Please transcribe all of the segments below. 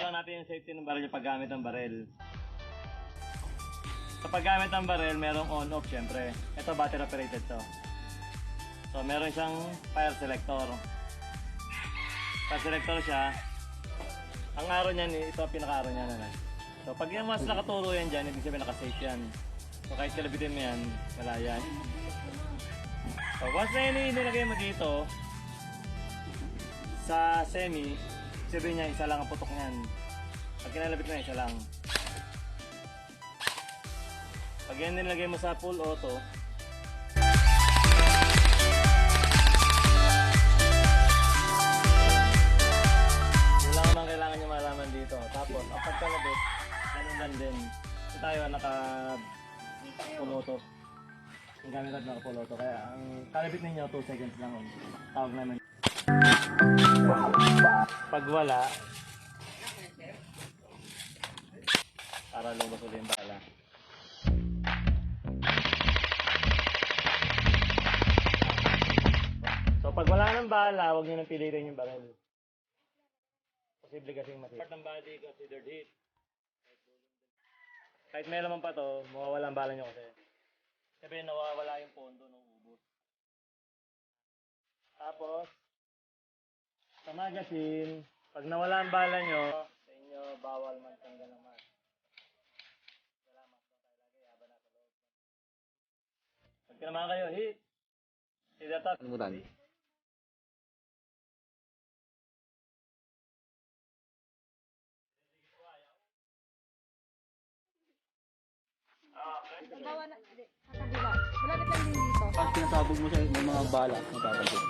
lang natin yung safety ng baril yung paggamit ng baril. Sa paggamit ng baril, merong on-off syempre. Ito battery operated to. So meron siyang fire selector. Fire selector siya. Ang araw niyan, ito ang pinaka-araw niya na. So pag yung mas nakaturo yan dyan, ibig sabihin naka-safe yan. So kahit kalabitin mo yan, wala yan. So once na yun inilagay mo dito, sa semi, sabihin niya isa lang ang putok niyan. Pag kinalabit mo isa lang. Pag yan nilagay mo sa full auto, yun lang naman kailangan nyo malaman dito. Tapos, ang pagkalabit, ganun lang din. Ito tayo naka full auto. Yung gamit natin naka full auto. Kaya ang kalabit ninyo 2 seconds lang. Tawag namin. Pag wala, para lumabas ulit yung bala. So pag wala ng bala, huwag nyo nang pilitin yung baril. Posible kasing masip. Part ng body considered hit. Kahit may laman pa to, mawawala ang bala nyo kasi. Sabihin nawawala yung pondo ng ubos. Tapos, sa magazine, pag nawala ang bala nyo, sa inyo bawal magtanggal ng mask. Salamat po tayo lagi, habang nasa loob. Pag naman kayo, hit! Hit attack. Limutan. Gawa na, hindi, sa kabila. Malapit lang din dito. Pag pinasabog mo siya, may mga bala, mapapagod.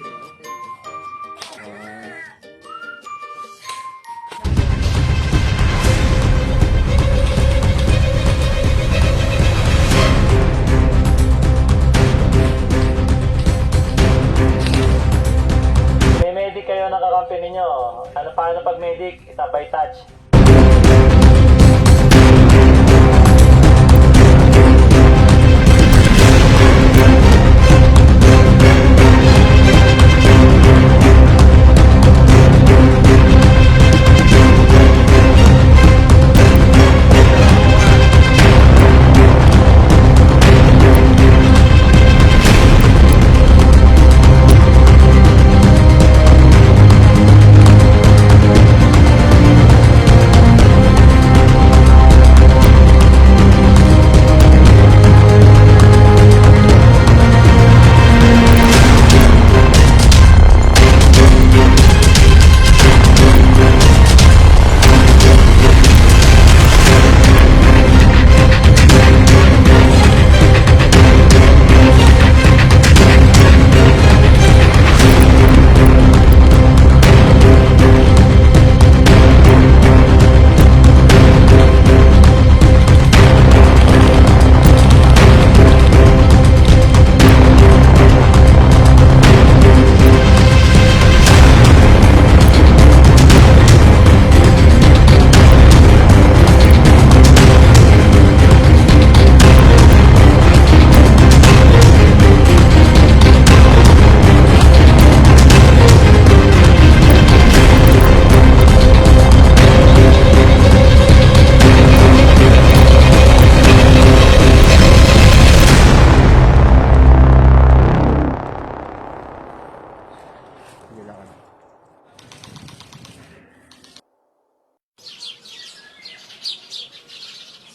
May medic kayo nakakampi ninyo. Ano paano pag medic? Isa by touch.